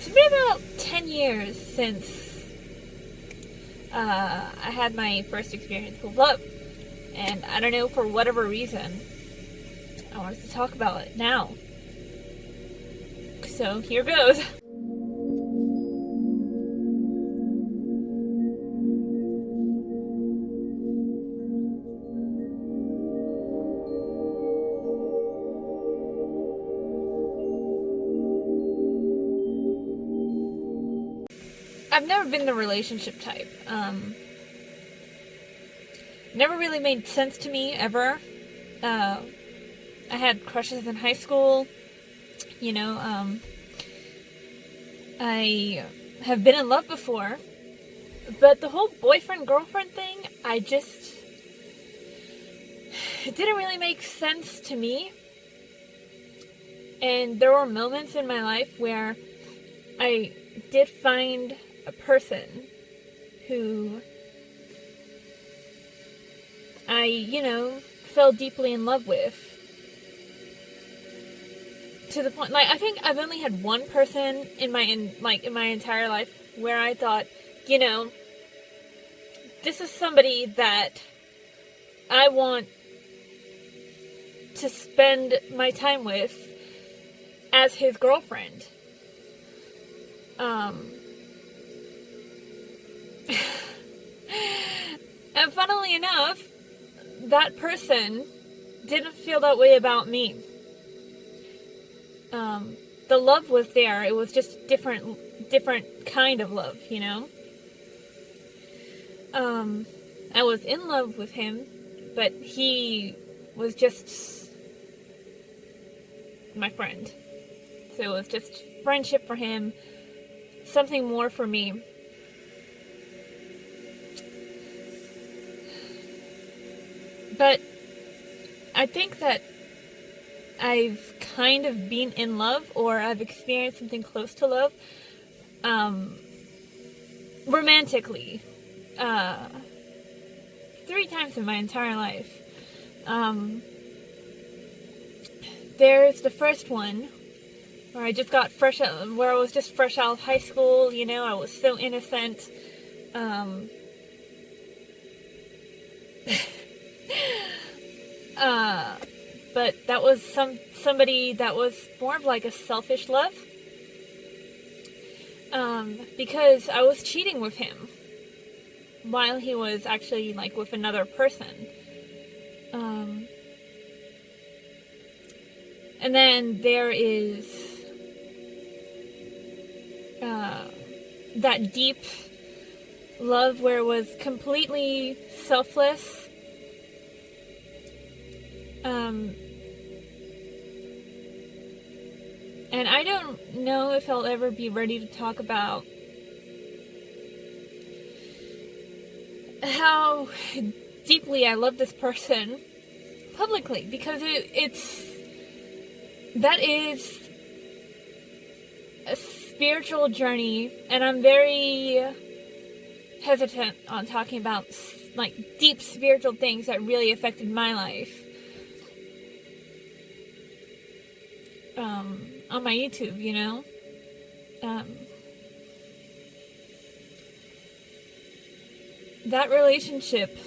It's been about 10 years since I had my first experience with love. And I don't know, for whatever reason, I wanted to talk about it now. So here goes. I've never been the relationship type. Never really made sense to me, ever. I had crushes in high school. I have been in love before. But the whole boyfriend-girlfriend thing, it didn't really make sense to me. And there were moments in my life where I did find a person who I, fell deeply in love with. To the point, I think I've only had one person in my entire life where I thought, this is somebody that I want to spend my time with as his girlfriend. And funnily enough, that person didn't feel that way about me. The love was there. It was just different kind of love, I was in love with him, but he was just my friend. So it was just friendship for him, something more for me. But I think that I've kind of been in love, or I've experienced something close to love, romantically, 3 times in my entire life. There's the first one, where I was just fresh out of high school, I was so innocent. But that was somebody that was more of like a selfish love. Because I was cheating with him while he was actually with another person. And then there is that deep love where it was completely selfless. And I don't know if I'll ever be ready to talk about how deeply I love this person publicly, because that is a spiritual journey, and I'm very hesitant on talking about deep spiritual things that really affected my life on my YouTube, that relationship,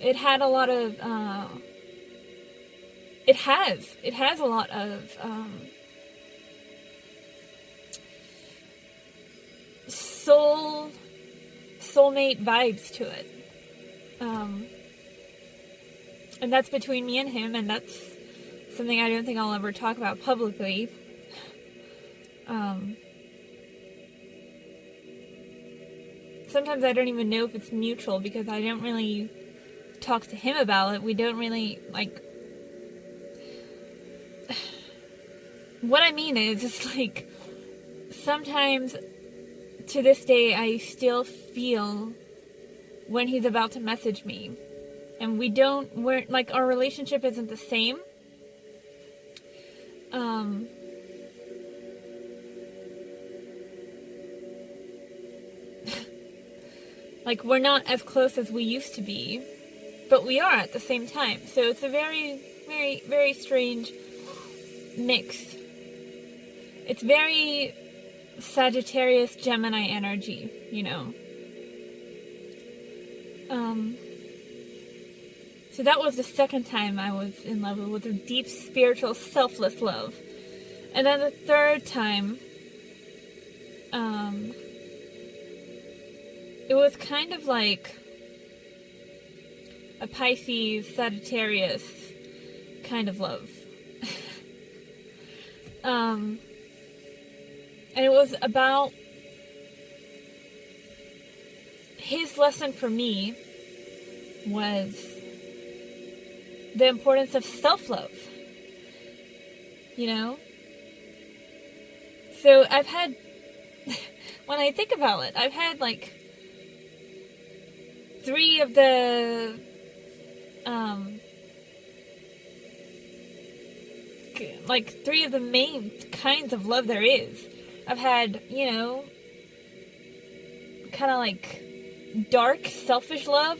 it had a lot of it has a lot of soulmate vibes to it, and that's between me and him, and that's something I don't think I'll ever talk about publicly. Sometimes I don't even know if it's mutual, because I don't really talk to him about it. We don't really, what I mean is, it's sometimes to this day I still feel when he's about to message me, and our relationship isn't the same. We're not as close as we used to be, but we are at the same time. So it's a very, very, very strange mix. It's very Sagittarius Gemini energy, you know. So that was the second time I was in love with a deep spiritual selfless love. And then the third time, it was kind of like a Pisces, Sagittarius kind of love. And it was about his lesson for me was the importance of self-love, you know? So I've had, when I think about it, I've had like three of the main kinds of love there is. I've had, you know, kind of like dark, selfish love.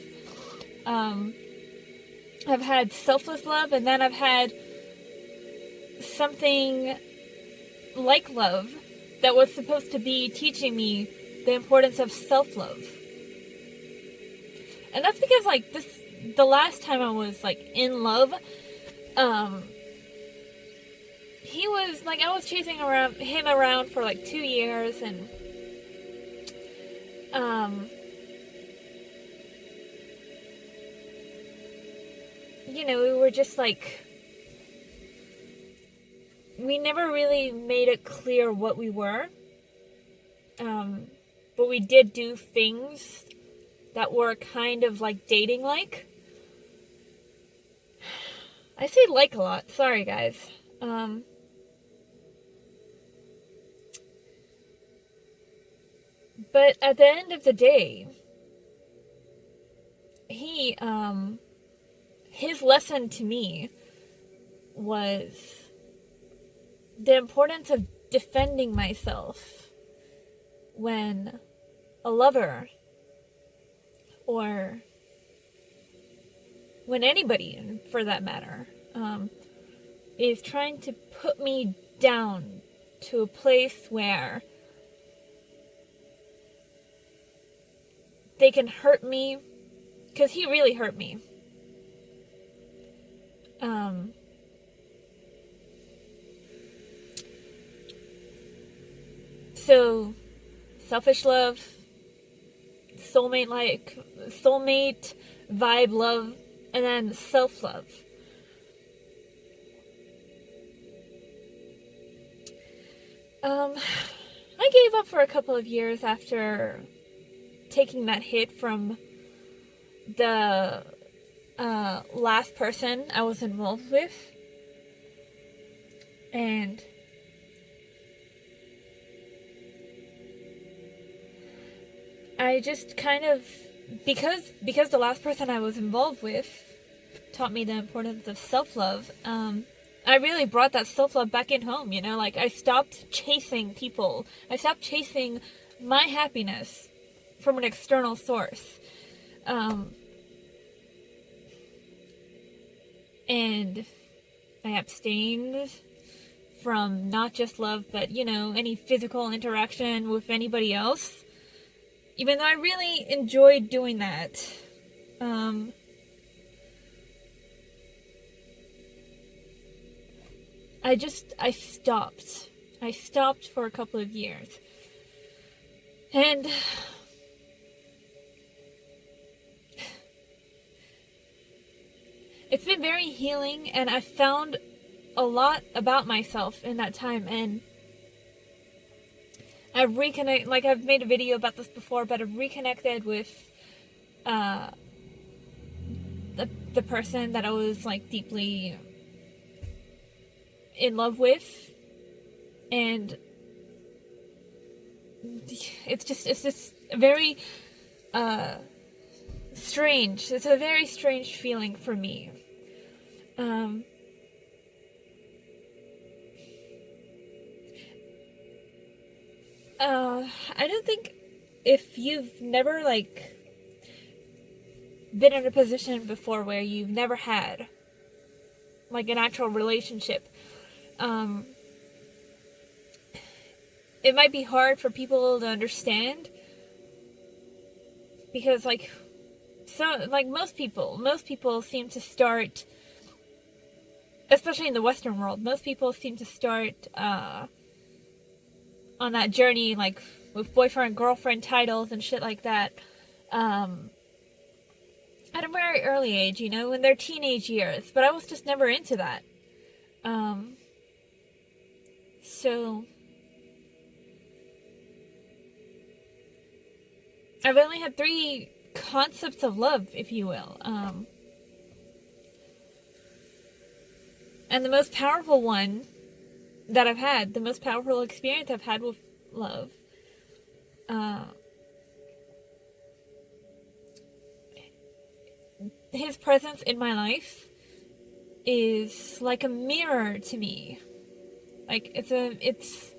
I've had selfless love, and then I've had something like love that was supposed to be teaching me the importance of self-love. And that's because, like, the last time I was, like, in love, he was, like, I was chasing him around for, like, 2 years, and, you know, we were just, like, we never really made it clear what we were, but we did do things that were kind of, like, dating-like. I say like a lot, sorry, guys. But at the end of the day, his lesson to me was the importance of defending myself when a lover, or when anybody, for that matter, is trying to put me down to a place where they can hurt me, because he really hurt me. So, selfish love, soulmate vibe love, and then self-love. I gave up for a couple of years after taking that hit from the last person I was involved with. And I just kind of, because the last person I was involved with taught me the importance of self-love, I really brought that self-love back in home, you know? Like, I stopped chasing people. I stopped chasing my happiness from an external source. And I abstained from not just love, but, you know, any physical interaction with anybody else. Even though I really enjoyed doing that. I stopped. I stopped for a couple of years. And it's been very healing, and I found a lot about myself in that time, and I've reconnected, like, I've made a video about this before, but I've reconnected with the person that I was, like, deeply in love with, and it's just very strange. It's a very strange feeling for me. I don't think, if you've never, like, been in a position before where you've never had, like, an actual relationship, it might be hard for people to understand, because like most people seem to start, especially in the Western world, most people seem to start on that journey like with boyfriend girlfriend titles and shit like that at a very early age, you know, in their teenage years. But I was just never into that. So I've only had 3 concepts of love, if you will. And the most powerful one that I've had, the most powerful experience I've had with love, his presence in my life is like a mirror to me. Like, it's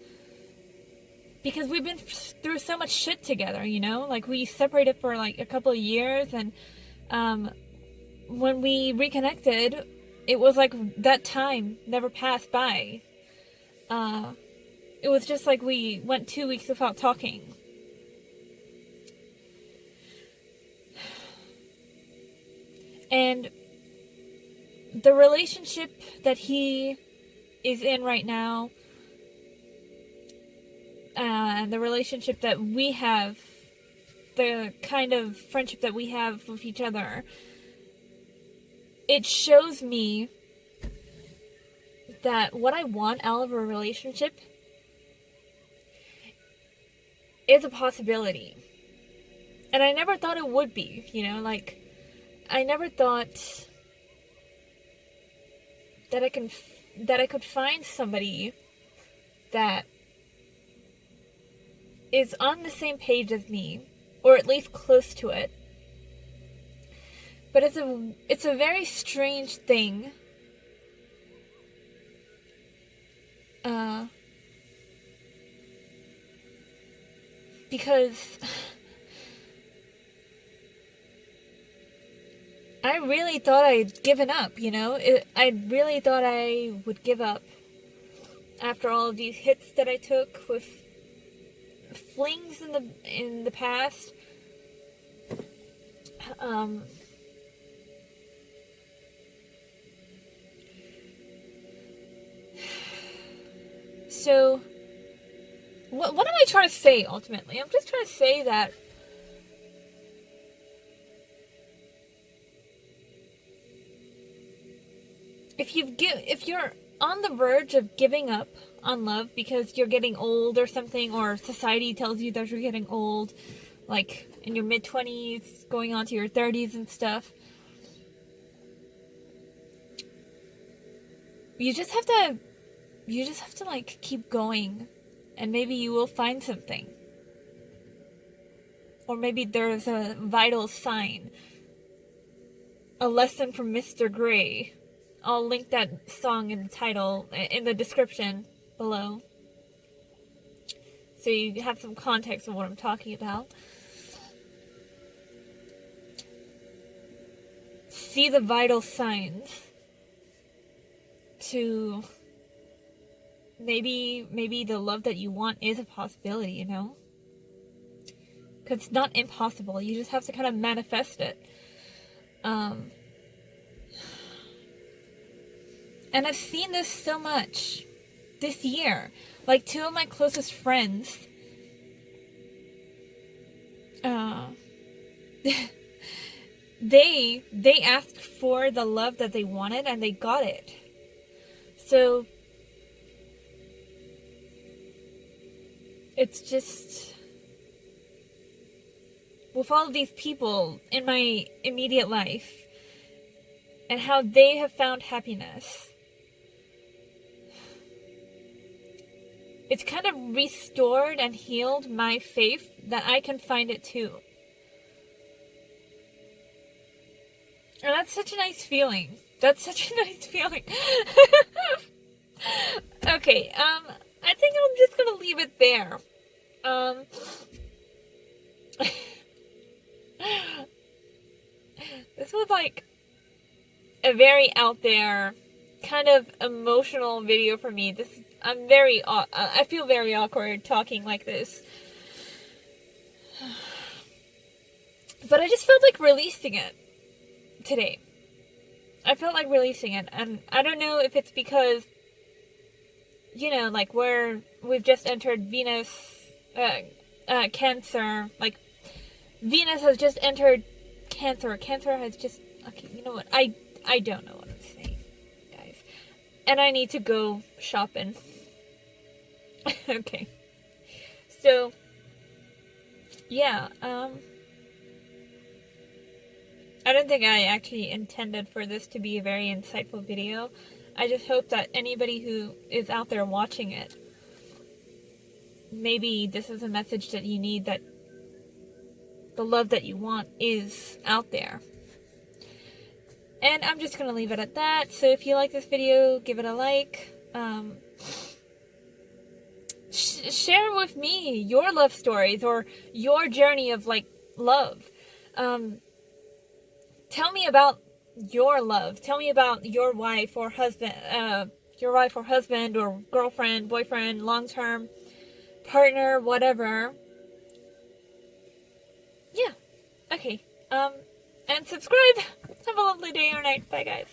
because we've been through so much shit together, you know? Like, we separated for like a couple of years, and when we reconnected, it was like that time never passed by. It was just like we went 2 weeks without talking. And the relationship that he is in right now, and the relationship that we have, the kind of friendship that we have with each other, it shows me that what I want out of a relationship is a possibility. And I never thought it would be, you know, like, I never thought that I could find somebody that is on the same page as me, or at least close to it. But it's a very strange thing. Because I really thought I'd given up, you know? I really thought I would give up after all of these hits that I took with flings in the past. So, what am I trying to say ultimately? I'm just trying to say that if you're on the verge of giving up on love because you're getting old or something, or society tells you that you're getting old, like in your mid-20s, going on to your 30s and stuff, you just have to like keep going, and maybe you will find something. Or maybe there's a vital sign. A lesson from Mr.Gray. I'll link that song in the title, in the description below, so you have some context of what I'm talking about. See the vital signs to maybe the love that you want is a possibility, you know? Because it's not impossible. You just have to kind of manifest it. And I've seen this so much this year. Like, 2 of my closest friends, they asked for the love that they wanted, and they got it. So it's just, with all of these people in my immediate life and how they have found happiness, it's kind of restored and healed my faith that I can find it too. And that's such a nice feeling. That's such a nice feeling. Okay, I think I'm just gonna leave it there. This was like a very out there, kind of emotional video for me. This is I feel very awkward talking like this. But I just felt like releasing it today. I felt like releasing it, and I don't know if it's because, you know, like we've just entered Venus, Cancer, like Venus has just entered Cancer. Cancer has just, okay, you know what, I don't know what I'm saying, guys, and I need to go shopping. Okay, so, yeah, I don't think I actually intended for this to be a very insightful video. I just hope that anybody who is out there watching it, maybe this is a message that you need, that the love that you want is out there. And I'm just going to leave it at that. So if you like this video, give it a like. Share with me your love stories or your journey of, like, love. Tell me about your love. Tell me about your wife or husband, or girlfriend, boyfriend, long-term partner, whatever. Yeah. Okay. And subscribe. Have a lovely day or night. Bye, guys.